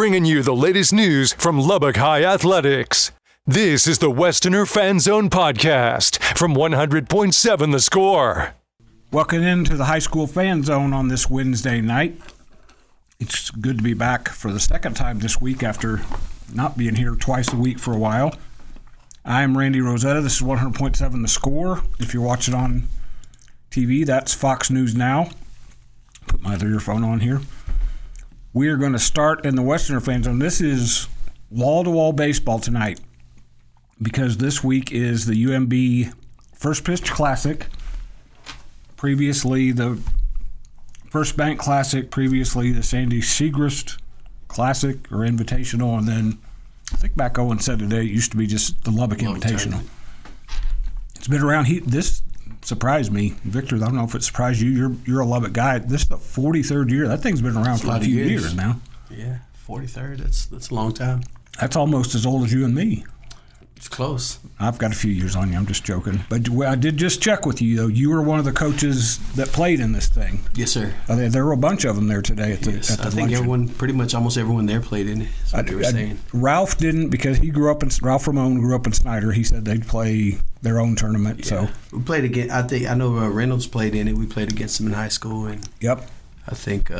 bringing you the latest news from Lubbock High Athletics. This is the Westerner Fan Zone podcast from 100.7 The Score. Welcome into the high school fan zone on this Wednesday night. It's good to be back for the second time this week after not being here twice a week for a while. I'm Randy Rosetta. This is 100.7 The Score. If you're watching on TV, that's Fox News Now. Put my other earphone on here. We are going to start in the Westerner fan zone. This is wall-to-wall baseball tonight because this week is the UMB First Pitch Classic. Previously, the First Bank Classic. Previously, the Sandy Segrist Classic or Invitational. And then, I think back Owen said today, it used to be just the Lubbock Invitational. It's been around. This surprised me. Victor, I don't know if it surprised you. You're a Lubbock guy. This is the 43rd year. That thing's been around for a few years now. Yeah, 43rd. That's a long time. That's almost as old as you and me. It's close. I've got a few years on you. I'm just joking. But I did just check with you, though. You were one of the coaches that played in this thing. Yes, sir. There were a bunch of them there today at the I think luncheon. everyone, pretty much almost everyone there played in it, is what they were saying. Ralph didn't, because Ralph Ramon grew up in Snyder. He said they'd play their own tournament. Yeah. So we played again. I know Reynolds played in it. We played against him in high school. And yep. I think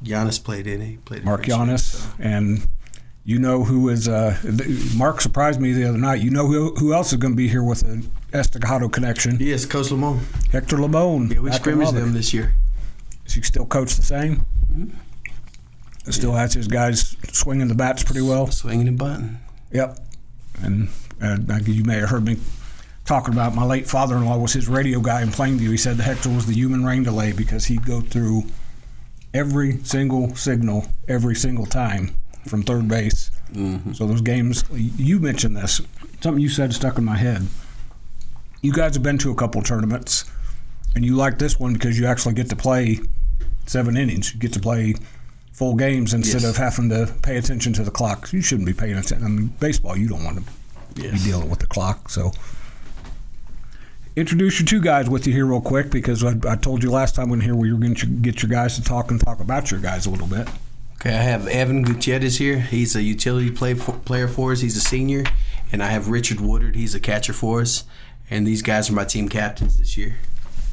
Giannis played in it. He played Mark Giannis. And you know who is Mark surprised me the other night. You know who else is going to be here with an Estacado connection? Yes, Coach Lamone. Hector Lamone. Yeah, we scrimmaged them this year. Does he still coach the same? Mm-hmm. Still has his guys swinging the bats pretty well? Swinging and button. Yep. And you may have heard me talking about my late father-in-law was his radio guy in Plainview. He said the Hector was the human rain delay because he'd go through every single signal every single time from third base. Mm-hmm. So those games, you mentioned this, something you said stuck in my head. You guys have been to a couple tournaments, and you like this one because you actually get to play 7 innings. You get to play full games instead of having to pay attention to the clock. You shouldn't be paying attention. I mean, baseball, you don't want to be dealing with the clock. So introduce your two guys with you here real quick because I told you last time we were here we were going to get your guys to talk about your guys a little bit. Okay, I have Evan Gutierrez here. He's a utility player for us. He's a senior. And I have Richard Woodard. He's a catcher for us. And these guys are my team captains this year.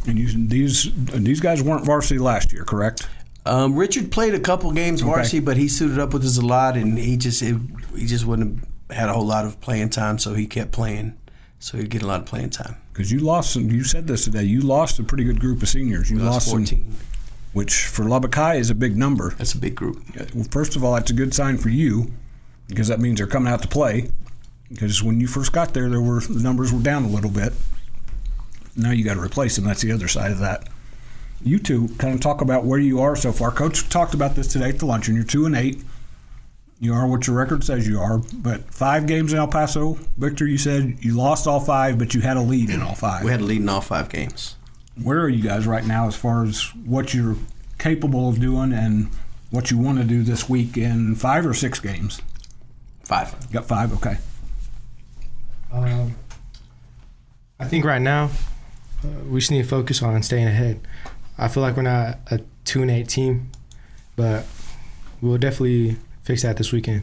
And these guys weren't varsity last year, correct? Richard played a couple games varsity, but he suited up with us a lot, and he just wouldn't have had a whole lot of playing time, so he kept playing. So he'd get a lot of playing time. Because you said this today, you lost a pretty good group of seniors. You lost 14. Which for Lubbock High is a big number. That's a big group. Well, first of all, that's a good sign for you because that means they're coming out to play. Because when you first got there, the numbers were down a little bit. Now you got to replace them. That's the other side of that. You two kind of talk about where you are so far. Coach talked about this today at the luncheon. You're 2-8. You are what your record says you are. But 5 games in El Paso. Victor, you said you lost all 5, but you had a lead in all 5. We had a lead in all 5 games. Where are you guys right now as far as what you're capable of doing and what you want to do this week in 5 or 6 games? 5. Got 5, okay. I think right now we just need to focus on staying ahead. I feel like we're not a 2-8 team, but we'll definitely fix that this weekend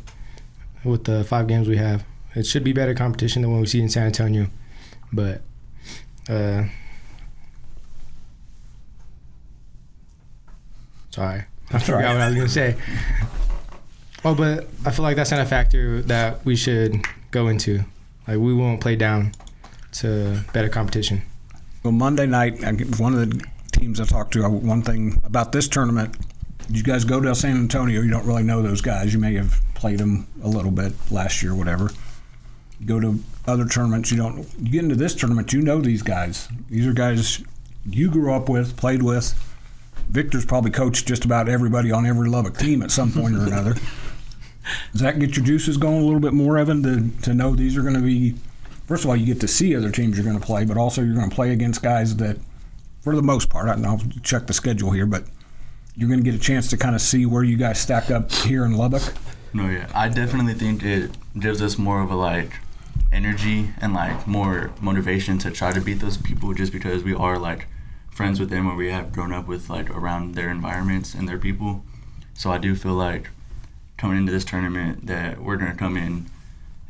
with the 5 games we have. It should be better competition than what we see in San Antonio, but sorry, I forgot what I was going to say. Oh, but I feel like that's not a factor that we should go into. Like, we won't play down to better competition. Well, Monday night, one of the teams I talked to, one thing about this tournament, you guys go to San Antonio, you don't really know those guys. You may have played them a little bit last year, whatever. You go to other tournaments, you get into this tournament, you know these guys. These are guys you grew up with, played with. Victor's probably coached just about everybody on every Lubbock team at some point or another. Does that get your juices going a little bit more, Evan, to know these are going to be, first of all, you get to see other teams you're going to play, but also you're going to play against guys that, for the most part, I'll check the schedule here, but you're going to get a chance to kind of see where you guys stack up here in Lubbock? No, yeah. I definitely think it gives us more of a, energy and, more motivation to try to beat those people just because we are, friends with them or we have grown up with, around their environments and their people. So I do feel like coming into this tournament that we're going to come in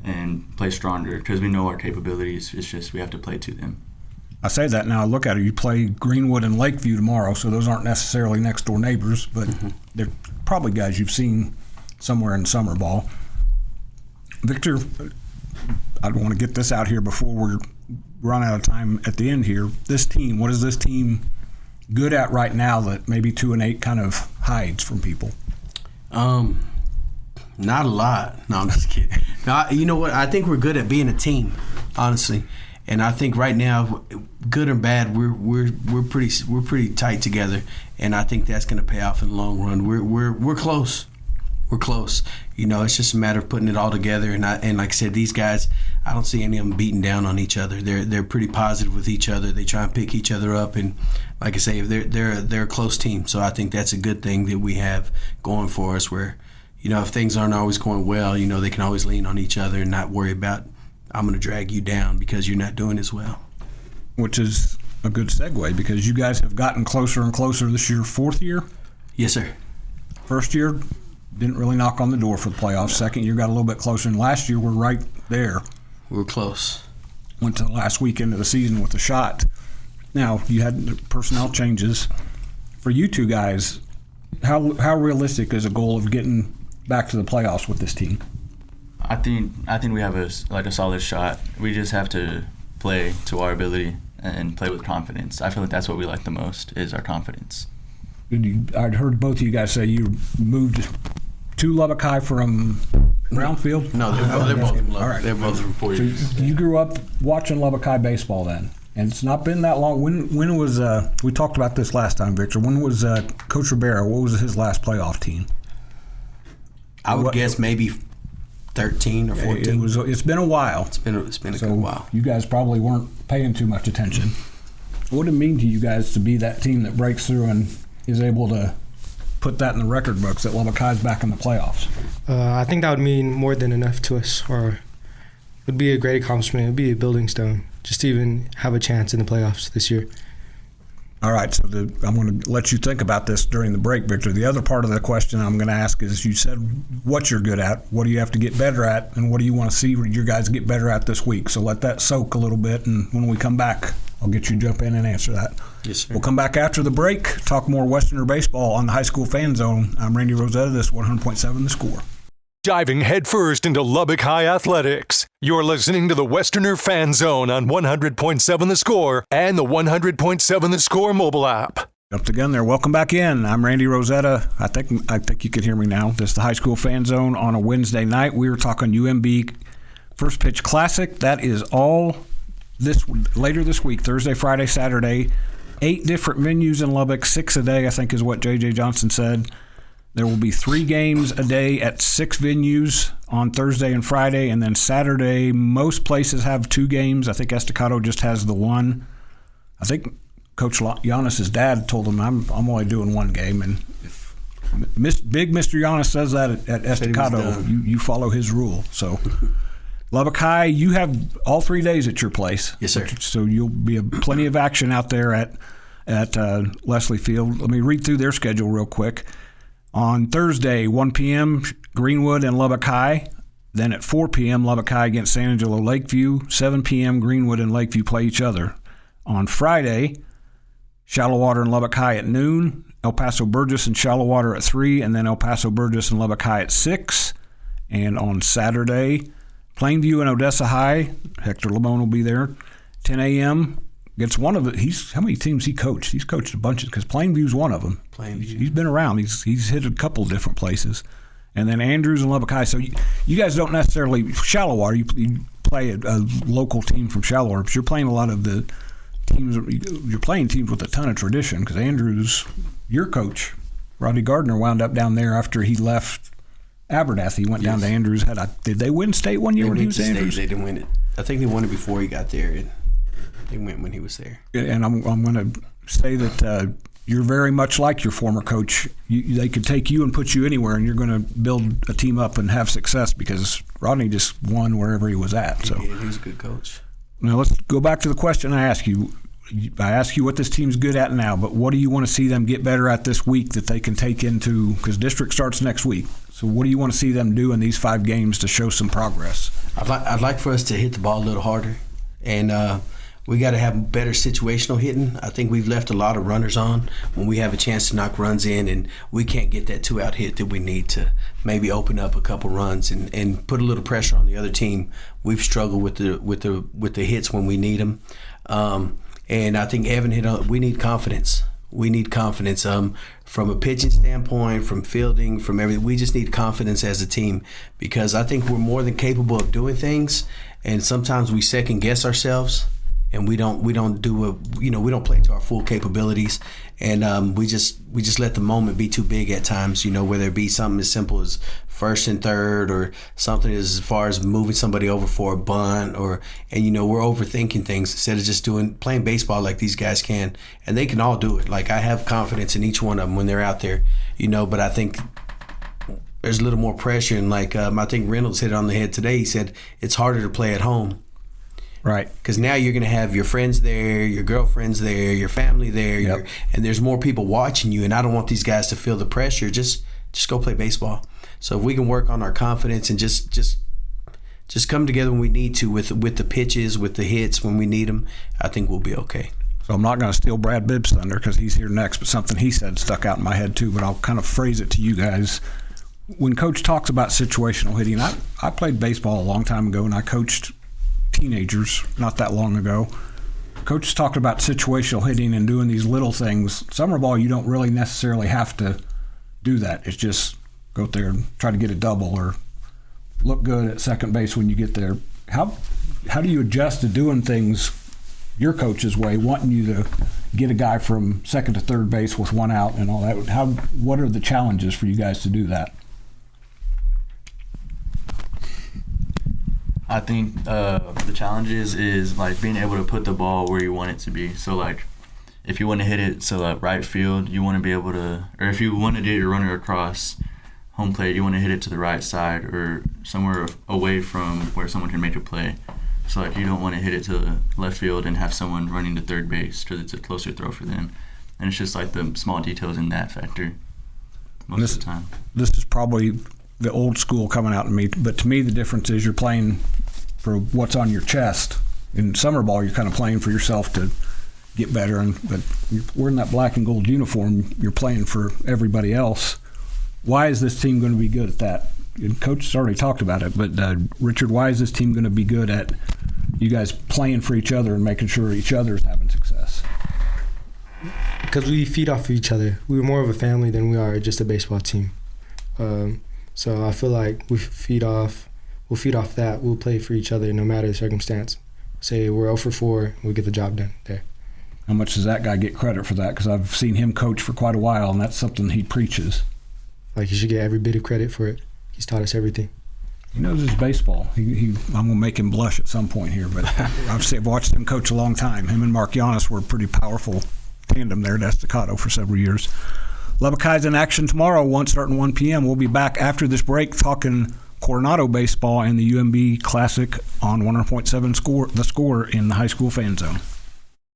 and play stronger because we know our capabilities. It's just we have to play to them. I say that now. I look at it. You play Greenwood and Lakeview tomorrow, so those aren't necessarily next door neighbors, but they're probably guys you've seen somewhere in summer ball. Victor, I want to get this out here before we run out of time at the end here. This team, what is this team good at right now that maybe 2-8 kind of hides from people? Not a lot. No, I'm just kidding. No, you know what? I think we're good at being a team, honestly. And I think right now, good or bad, we're pretty tight together, and I think that's going to pay off in the long run. We're close. We're close. You know, it's just a matter of putting it all together. And like I said, these guys, I don't see any of them beating down on each other. They're pretty positive with each other. They try and pick each other up, and like I say, they're a close team. So I think that's a good thing that we have going for us. Where, you know, if things aren't always going well, you know, they can always lean on each other and not worry about, I'm going to drag you down because you're not doing as well. Which is a good segue because you guys have gotten closer and closer this year. Fourth year? Yes, sir. First year, didn't really knock on the door for the playoffs. Second year, got a little bit closer. And last year, we're right there. We were close. Went to the last weekend of the season with a shot. Now, you had personnel changes. For you two guys, how realistic is a goal of getting back to the playoffs with this team? I think we have a solid shot. We just have to play to our ability and play with confidence. I feel like that's what we like the most is our confidence. I'd heard both of you guys say you moved to Lubbock High from Brownfield? No, they're both from Lubbock. All right. They're both from 4 years. So you grew up watching Lubbock High baseball then, and it's not been that long. When was we talked about this last time, Victor? When was Coach Rivera? What was his last playoff team? I would guess maybe 13 or 14. It's been a while. It's been a good while. You guys probably weren't paying too much attention. What did it mean to you guys to be that team that breaks through and is able to put that in the record books that Lubbock High's back in the playoffs? I think that would mean more than enough to us, or it would be a great accomplishment. It would be a building stone just to even have a chance in the playoffs this year. All right, so I'm going to let you think about this during the break, Victor. The other part of the question I'm going to ask is, you said what you're good at, what do you have to get better at, and what do you want to see your guys get better at this week? So let that soak a little bit, and when we come back, I'll get you to jump in and answer that. Yes, sir. We'll come back after the break, talk more Westerner baseball on the High School Fan Zone. I'm Randy Rosetta, this is 100.7 The Score. Diving headfirst into Lubbock High athletics. You're listening to the Westerner Fan Zone on 100.7 The Score and the 100.7 The Score mobile app. Up again there. Welcome back in. I'm Randy Rosetta. I think you can hear me now. This is the High School Fan Zone on a Wednesday night. We were talking UMB First Pitch Classic. That is all later this week, Thursday, Friday, Saturday. 8 different venues in Lubbock, 6 a day, I think is what J.J. Johnson said. There will be 3 games a day at 6 venues on Thursday and Friday, and then Saturday, most places have 2 games. I think Estacado just has the 1. I think Coach Giannis's dad told him, I'm only doing 1 game, and if Big Mr. Giannis says that at Estacado, you follow his rule. So Lubbock High, you have all 3 days at your place. Yes, sir. So you'll be plenty of action out there at Leslie Field. Let me read through their schedule real quick. On Thursday, 1 p.m., Greenwood and Lubbock High. Then at 4 p.m., Lubbock High against San Angelo Lakeview. 7 p.m., Greenwood and Lakeview play each other. On Friday, Shallow Water and Lubbock High at noon. El Paso Burgess and Shallow Water at 3. And then El Paso Burgess and Lubbock High at 6. And on Saturday, Plainview and Odessa High. Hector Lamone will be there. 10 a.m., gets one of it. How many teams he coached? He's coached a bunch because Plainview's one of them. He's been around. He's hit a couple different places, and then Andrews and Lubbock High. So you guys don't necessarily Shallow Water. You play a local team from Shallow Water, but you're playing a lot of the teams. You're playing teams with a ton of tradition because Andrews, your coach, Rodney Gardner, wound up down there after he left Abernathy. He went down to Andrews. Did they win state one year when he was Andrews? They didn't win it. I think they won it before he got there. They went when he was there. And I'm going to say that you're very much like your former coach. They could take you and put you anywhere, and you're going to build a team up and have success because Rodney just won wherever he was at. So he was a good coach. Now let's go back to the question I asked you. I ask you what this team's good at now, but what do you want to see them get better at this week that they can take into, because district starts next week. So what do you want to see them do in these 5 games to show some progress? I'd like for us to hit the ball a little harder, and we got to have better situational hitting. I think we've left a lot of runners on when we have a chance to knock runs in, and we can't get that 2-out hit that we need to maybe open up a couple runs and put a little pressure on the other team. We've struggled with the hits when we need them, and I think Evan hit on. We need confidence. We need confidence from a pitching standpoint, from fielding, from everything. We just need confidence as a team, because I think we're more than capable of doing things, and sometimes we second guess ourselves, and we don't play to our full capabilities, and we just let the moment be too big at times. Whether it be something as simple as first and third, or something as far as moving somebody over for a bunt, we're overthinking things instead of just playing baseball like these guys can, and they can all do it. Like, I have confidence in each one of them when they're out there, but I think there's a little more pressure, and I think Reynolds hit it on the head today. He said it's harder to play at home. Right. Because now you're going to have your friends there, your girlfriends there, your family there, yep. And there's more people watching you, and I don't want these guys to feel the pressure. Just go play baseball. So if we can work on our confidence and just come together when we need to with the pitches, with the hits when we need them, I think we'll be okay. So I'm not going to steal Brad Bibb's thunder because he's here next, but something he said stuck out in my head too, but I'll kind of phrase it to you guys. When Coach talks about situational hitting, I played baseball a long time ago, and I coached teenagers not that long ago. Coach talked about situational hitting and doing these little things. Summer ball, you don't really necessarily have to do that. It's just go out there and try to get a double or look good at second base when you get there. How do you adjust to doing things your coach's way, wanting you to get a guy from second to third base with 1 out and all that? What are the challenges for you guys to do that? I think the challenges is like being able to put the ball where you want it to be. So like if you want to hit it to right field, you want to be able to, or if you want to get your runner across home plate, you want to hit it to the right side or somewhere away from where someone can make a play. So like you don't want to hit it to left field and have someone running to third base because it's a closer throw for them. And it's just like the small details in that factor most of the time. This is probably the old school coming out in me, but to me the difference is you're playing for what's on your chest. In summer ball, you're kind of playing for yourself to get better, but you're wearing that black and gold uniform, you're playing for everybody else. Why is this team going to be good at that? And Coach has already talked about it, but Richard, why is this team going to be good at you guys playing for each other and making sure each other's having success? Because we feed off of each other. We're more of a family than we are just a baseball team. So I feel like we'll feed off that. We'll play for each other no matter the circumstance. Say we're 0 for 4, we'll get the job done there. How much does that guy get credit for that? Because I've seen him coach for quite a while, and that's something he preaches. Like, he should get every bit of credit for it. He's taught us everything. He knows his baseball. I'm going to make him blush at some point here, but I've watched him coach a long time. Him and Mark Giannis were a pretty powerful tandem there at Estacado for several years. Lubbock High's in action tomorrow, starting 1 p.m. We'll be back after this break talking Coronado baseball and the UMB Classic on 100.7 The Score in the High School Fan Zone.